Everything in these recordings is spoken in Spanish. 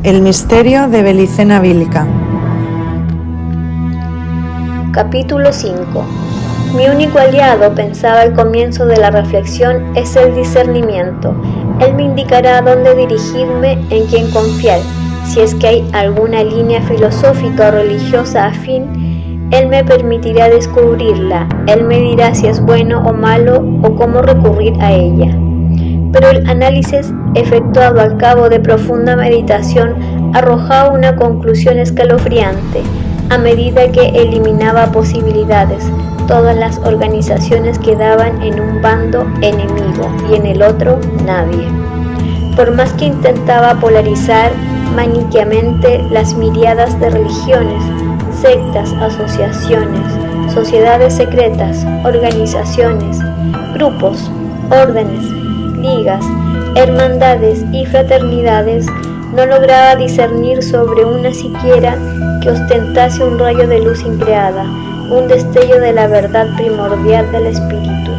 El misterio de Belicena Bílica. Capítulo 5. Mi único aliado, pensaba al comienzo de la reflexión, es el discernimiento. Él me indicará dónde dirigirme, en quién confiar. Si es que hay alguna línea filosófica o religiosa afín, Él me permitirá descubrirla. Él me dirá si es bueno o malo o cómo recurrir a ella. Pero el análisis efectuado al cabo de profunda meditación arrojaba una conclusión escalofriante. A medida que eliminaba posibilidades, todas las organizaciones quedaban en un bando enemigo y en el otro nadie. Por más que intentaba polarizar maniqueamente las miríadas de religiones, sectas, asociaciones, sociedades secretas, organizaciones, grupos, órdenes, ligas, hermandades y fraternidades, no lograba discernir sobre una siquiera que ostentase un rayo de luz increada, un destello de la verdad primordial del espíritu.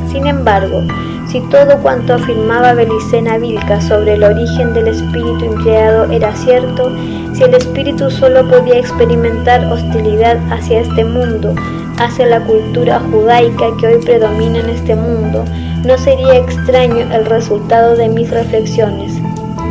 Sin embargo, si todo cuanto afirmaba Belicena Bílica sobre el origen del espíritu increado era cierto, si el espíritu solo podía experimentar hostilidad hacia este mundo, hacia la cultura judaica que hoy predomina en este mundo, no sería extraño el resultado de mis reflexiones.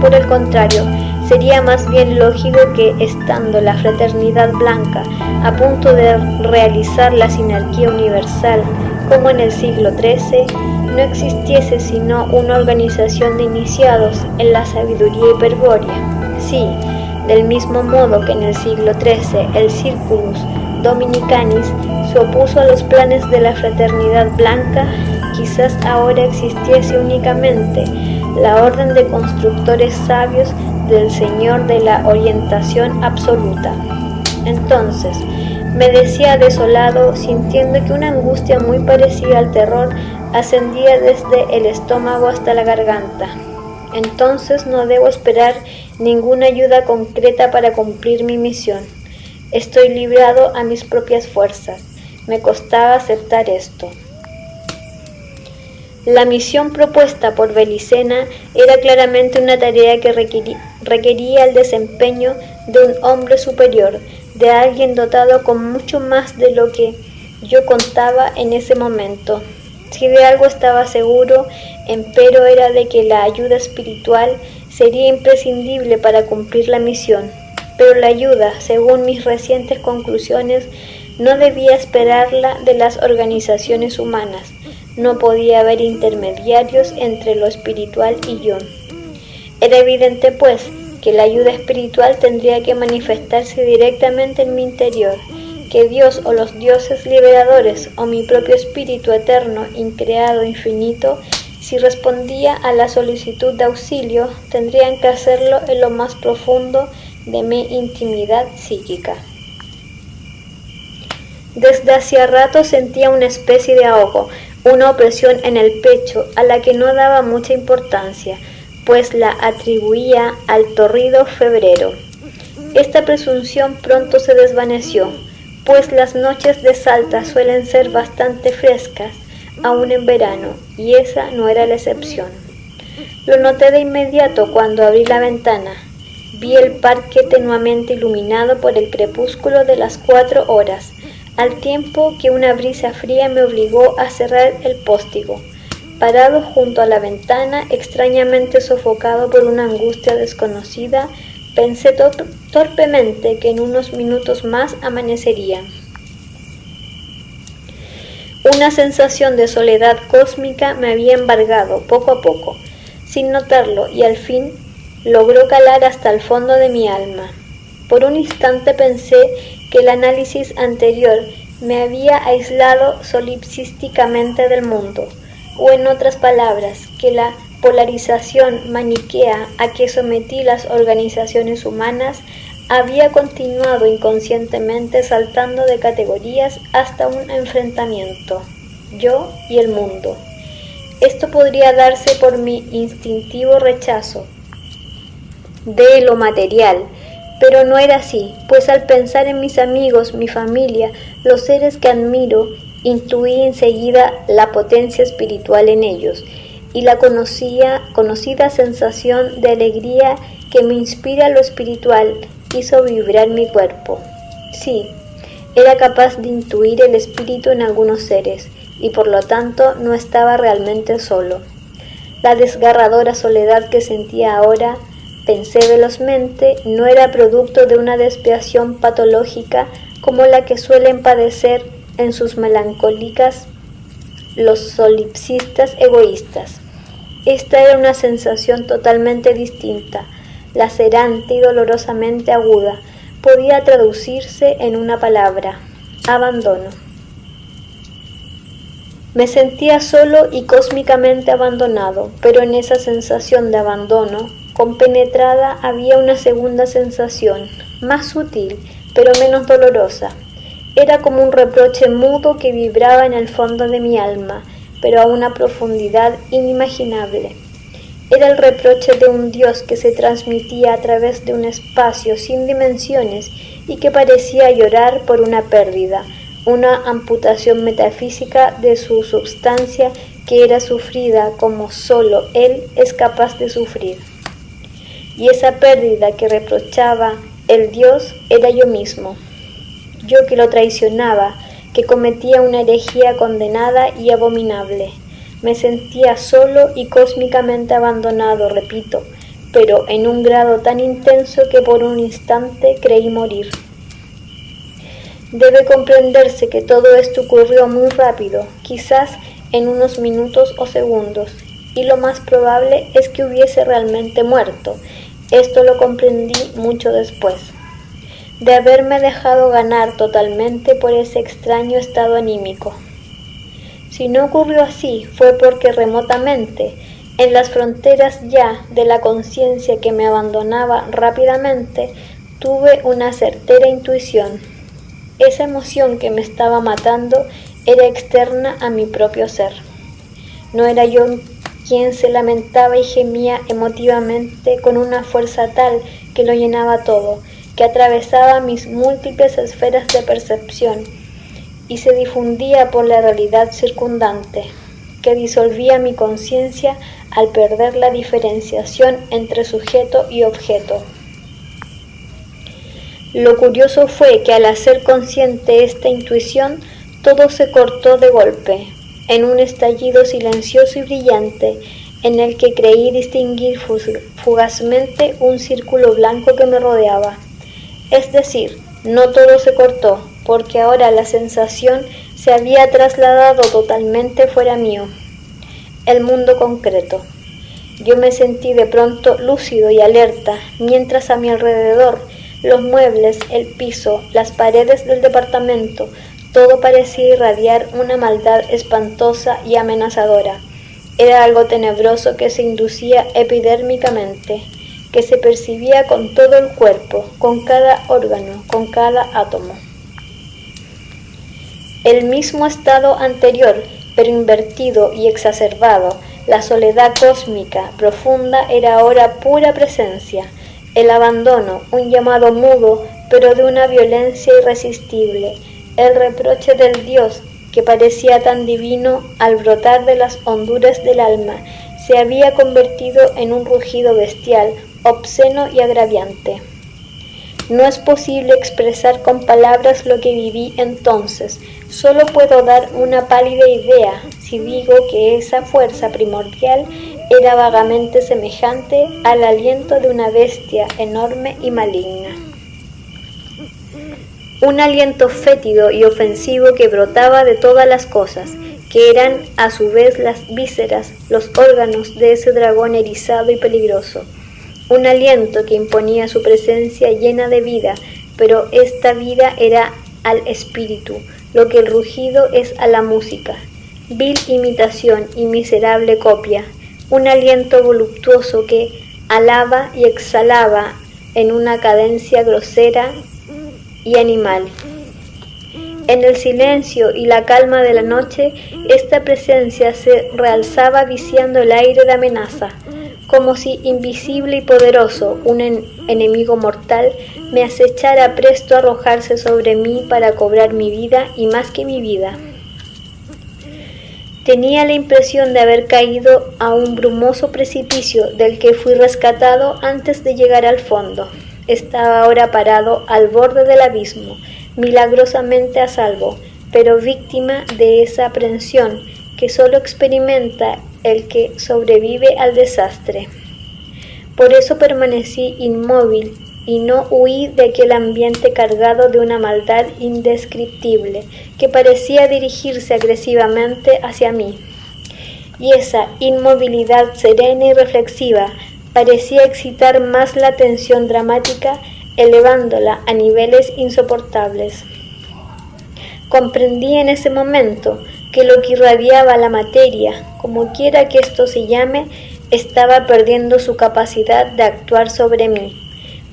Por el contrario, sería más bien lógico que, estando la fraternidad blanca a punto de realizar la sinarquía universal, como en el siglo XIII, no existiese sino una organización de iniciados en la sabiduría hiperbórea. Sí, del mismo modo que en el siglo XIII el Circulus Dominicanis se opuso a los planes de la fraternidad blanca, quizás ahora existiese únicamente la orden de constructores sabios del Señor de la orientación absoluta. Entonces, me decía desolado, sintiendo que una angustia muy parecida al terror ascendía desde el estómago hasta la garganta. Entonces no debo esperar ninguna ayuda concreta para cumplir mi misión. Estoy librado a mis propias fuerzas. Me costaba aceptar esto. La misión propuesta por Belicena era claramente una tarea que requería el desempeño de un hombre superior, de alguien dotado con mucho más de lo que yo contaba en ese momento. Si de algo estaba seguro, empero era de que la ayuda espiritual sería imprescindible para cumplir la misión. Pero la ayuda, según mis recientes conclusiones, no debía esperarla de las organizaciones humanas. No podía haber intermediarios entre lo espiritual y yo. Era evidente, pues, que la ayuda espiritual tendría que manifestarse directamente en mi interior, que Dios o los dioses liberadores o mi propio espíritu eterno, increado, infinito, si respondía a la solicitud de auxilio, tendrían que hacerlo en lo más profundo de mi intimidad psíquica. Desde hacía rato sentía una especie de ahogo, una opresión en el pecho a la que no daba mucha importancia, pues la atribuía al torrido febrero. Esta presunción pronto se desvaneció, pues las noches de Salta suelen ser bastante frescas, aún en verano, y esa no era la excepción. Lo noté de inmediato cuando abrí la ventana. Vi el parque tenuamente iluminado por el crepúsculo de las 4 horas, al tiempo que una brisa fría me obligó a cerrar el póstigo. Parado junto a la ventana, extrañamente sofocado por una angustia desconocida, pensé torpemente que en unos minutos más amanecería. Una sensación de soledad cósmica me había embargado poco a poco, sin notarlo, y al fin logró calar hasta el fondo de mi alma. Por un instante pensé que el análisis anterior me había aislado solipsísticamente del mundo, o en otras palabras, que la polarización maniquea a que sometí las organizaciones humanas había continuado inconscientemente saltando de categorías hasta un enfrentamiento, yo y el mundo. Esto podría darse por mi instintivo rechazo de lo material, pero no era así, pues al pensar en mis amigos, mi familia, los seres que admiro, intuí enseguida la potencia espiritual en ellos, y la conocida sensación de alegría que me inspira lo espiritual hizo vibrar mi cuerpo. Sí, era capaz de intuir el espíritu en algunos seres, y por lo tanto no estaba realmente solo. La desgarradora soledad que sentía ahora, pensé velozmente, no era producto de una desviación patológica como la que suelen padecer en sus melancólicas los solipsistas egoístas. Esta era una sensación totalmente distinta, lacerante y dolorosamente aguda. Podía traducirse en una palabra: abandono. Me sentía solo y cósmicamente abandonado, pero en esa sensación de abandono compenetrada había una segunda sensación, más sutil, pero menos dolorosa. Era como un reproche mudo que vibraba en el fondo de mi alma, pero a una profundidad inimaginable. Era el reproche de un Dios que se transmitía a través de un espacio sin dimensiones y que parecía llorar por una pérdida, una amputación metafísica de su substancia que era sufrida como solo Él es capaz de sufrir. Y esa pérdida que reprochaba el Dios era yo mismo, yo que lo traicionaba, que cometía una herejía condenada y abominable. Me sentía solo y cósmicamente abandonado, repito, pero en un grado tan intenso que por un instante creí morir. Debe comprenderse que todo esto ocurrió muy rápido, quizás en unos minutos o segundos, y lo más probable es que hubiese realmente muerto. Esto lo comprendí mucho después, de haberme dejado ganar totalmente por ese extraño estado anímico. Si no ocurrió así, fue porque remotamente, en las fronteras ya de la conciencia que me abandonaba rápidamente, tuve una certera intuición. Esa emoción que me estaba matando era externa a mi propio ser. No era yo quien se lamentaba y gemía emotivamente con una fuerza tal que lo llenaba todo, que atravesaba mis múltiples esferas de percepción y se difundía por la realidad circundante, que disolvía mi conciencia al perder la diferenciación entre sujeto y objeto. Lo curioso fue que al hacer consciente esta intuición, todo se cortó de golpe, en un estallido silencioso y brillante, en el que creí distinguir fugazmente un círculo blanco que me rodeaba. Es decir, no todo se cortó, porque ahora la sensación se había trasladado totalmente fuera mío, el mundo concreto. Yo me sentí de pronto lúcido y alerta, mientras a mi alrededor, los muebles, el piso, las paredes del departamento, todo parecía irradiar una maldad espantosa y amenazadora. Era algo tenebroso que se inducía epidérmicamente, que se percibía con todo el cuerpo, con cada órgano, con cada átomo. El mismo estado anterior, pero invertido y exacerbado, la soledad cósmica profunda era ahora pura presencia, el abandono, un llamado mudo, pero de una violencia irresistible, el reproche del Dios, que parecía tan divino al brotar de las honduras del alma, se había convertido en un rugido bestial, obsceno y agraviante. No es posible expresar con palabras lo que viví entonces, solo puedo dar una pálida idea si digo que esa fuerza primordial era vagamente semejante al aliento de una bestia enorme y maligna. Un aliento fétido y ofensivo que brotaba de todas las cosas, que eran a su vez las vísceras, los órganos de ese dragón erizado y peligroso. Un aliento que imponía su presencia llena de vida, pero esta vida era al espíritu, lo que el rugido es a la música. Vil imitación y miserable copia, un aliento voluptuoso que alaba y exhalaba en una cadencia grosera y animal. En el silencio y la calma de la noche, esta presencia se realzaba viciando el aire de amenaza, como si invisible y poderoso, un enemigo mortal, me acechara presto a arrojarse sobre mí para cobrar mi vida y más que mi vida. Tenía la impresión de haber caído a un brumoso precipicio del que fui rescatado antes de llegar al fondo. Estaba ahora parado al borde del abismo, milagrosamente a salvo, pero víctima de esa aprensión que solo experimenta el que sobrevive al desastre. Por eso permanecí inmóvil y no huí de aquel ambiente cargado de una maldad indescriptible que parecía dirigirse agresivamente hacia mí. Y esa inmovilidad serena y reflexiva parecía excitar más la tensión dramática, elevándola a niveles insoportables. Comprendí en ese momento que lo que irradiaba la materia, como quiera que esto se llame, estaba perdiendo su capacidad de actuar sobre mí,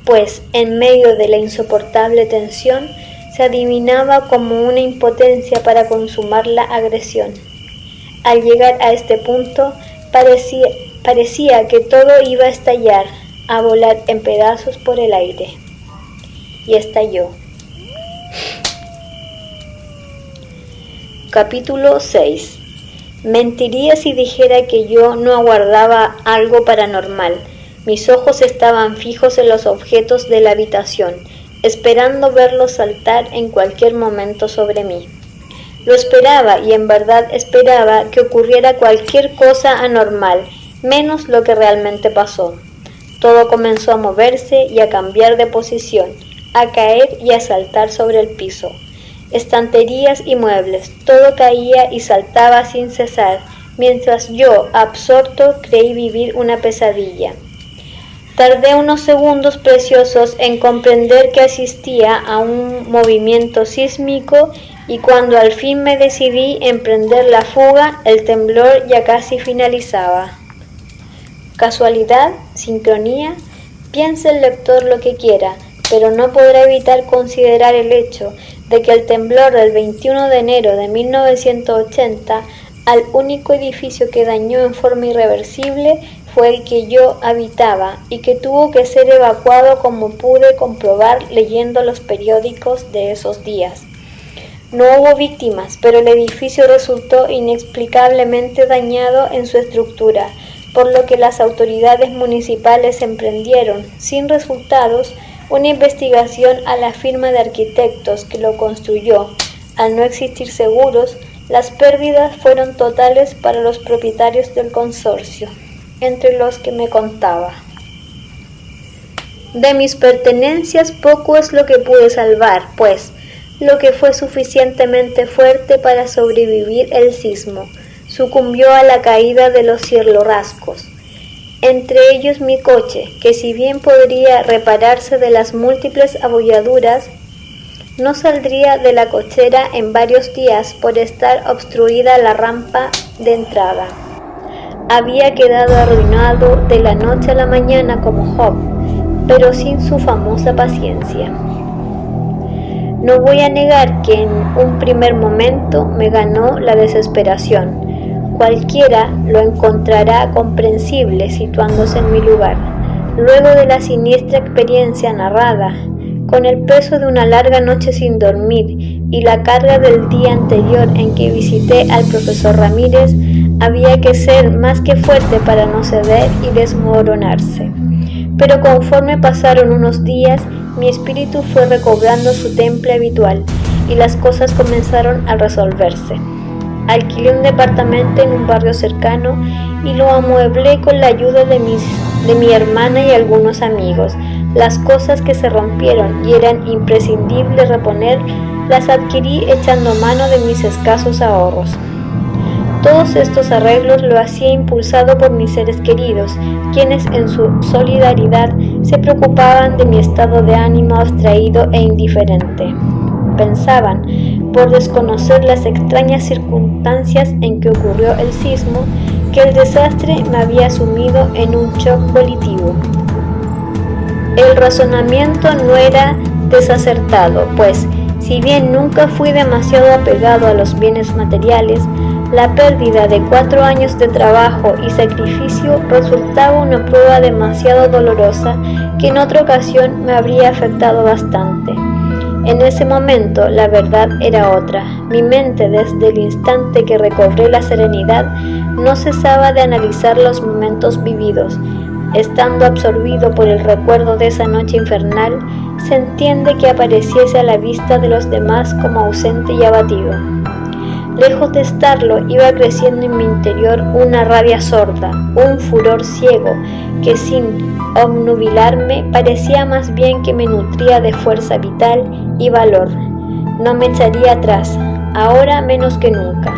pues en medio de la insoportable tensión se adivinaba como una impotencia para consumar la agresión. Al llegar a este punto parecía que todo iba a estallar, a volar en pedazos por el aire. Y estalló. Capítulo 6. Mentiría si dijera que yo no aguardaba algo paranormal. Mis ojos estaban fijos en los objetos de la habitación, esperando verlos saltar en cualquier momento sobre mí. Lo esperaba y en verdad esperaba que ocurriera cualquier cosa anormal, menos lo que realmente pasó. Todo comenzó a moverse y a cambiar de posición, a caer y a saltar sobre el piso. Estanterías y muebles, todo caía y saltaba sin cesar, mientras yo, absorto, creí vivir una pesadilla. Tardé unos segundos preciosos en comprender que asistía a un movimiento sísmico y cuando al fin me decidí a emprender la fuga, el temblor ya casi finalizaba. ¿Casualidad? ¿Sincronía? Piense el lector lo que quiera, pero no podrá evitar considerar el hecho de que el temblor del 21 de enero de 1980, al único edificio que dañó en forma irreversible, fue el que yo habitaba y que tuvo que ser evacuado como pude comprobar leyendo los periódicos de esos días. No hubo víctimas, pero el edificio resultó inexplicablemente dañado en su estructura, por lo que las autoridades municipales emprendieron, sin resultados, una investigación a la firma de arquitectos que lo construyó. Al no existir seguros, las pérdidas fueron totales para los propietarios del consorcio, entre los que me contaba. De mis pertenencias poco es lo que pude salvar, pues lo que fue suficientemente fuerte para sobrevivir el sismo sucumbió a la caída de los cielorrascos. Entre ellos mi coche, que si bien podría repararse de las múltiples abolladuras, no saldría de la cochera en varios días por estar obstruida la rampa de entrada. Había quedado arruinado de la noche a la mañana como Job, pero sin su famosa paciencia. No voy a negar que en un primer momento me ganó la desesperación. Cualquiera lo encontrará comprensible situándose en mi lugar. Luego de la siniestra experiencia narrada, con el peso de una larga noche sin dormir y la carga del día anterior en que visité al profesor Ramírez, había que ser más que fuerte para no ceder y desmoronarse. Pero conforme pasaron unos días, mi espíritu fue recobrando su temple habitual y las cosas comenzaron a resolverse. Alquilé un departamento en un barrio cercano y lo amueblé con la ayuda de mi hermana y algunos amigos. Las cosas que se rompieron y eran imprescindibles reponer, las adquirí echando mano de mis escasos ahorros. Todos estos arreglos lo hacía impulsado por mis seres queridos, quienes en su solidaridad se preocupaban de mi estado de ánimo abstraído e indiferente. Pensaban, por desconocer las extrañas circunstancias en que ocurrió el sismo, que el desastre me había sumido en un shock volitivo. El razonamiento no era desacertado, pues, si bien nunca fui demasiado apegado a los bienes materiales, la pérdida de 4 años de trabajo y sacrificio resultaba una prueba demasiado dolorosa que en otra ocasión me habría afectado bastante. En ese momento la verdad era otra. Mi mente, desde el instante que recobré la serenidad, no cesaba de analizar los momentos vividos. Estando absorbido por el recuerdo de esa noche infernal, se entiende que apareciese a la vista de los demás como ausente y abatido. Lejos de estarlo, iba creciendo en mi interior una rabia sorda, un furor ciego, que sin obnubilarme parecía más bien que me nutría de fuerza vital y valor. No me echaría atrás, ahora menos que nunca.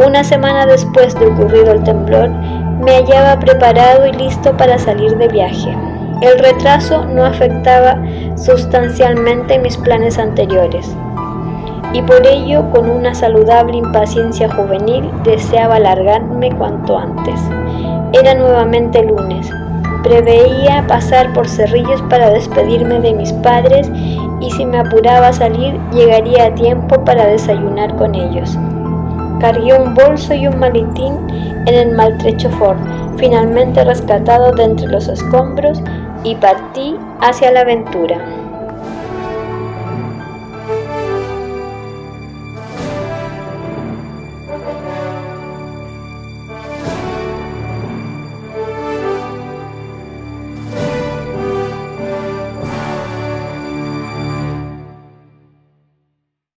Una semana después de ocurrido el temblor, me hallaba preparado y listo para salir de viaje. El retraso no afectaba sustancialmente mis planes anteriores, y por ello, con una saludable impaciencia juvenil, deseaba largarme cuanto antes. Era nuevamente lunes. Preveía pasar por Cerrillos para despedirme de mis padres, y si me apuraba a salir, llegaría a tiempo para desayunar con ellos. Cargué un bolso y un maletín en el maltrecho Ford, finalmente rescatado de entre los escombros, y partí hacia la aventura.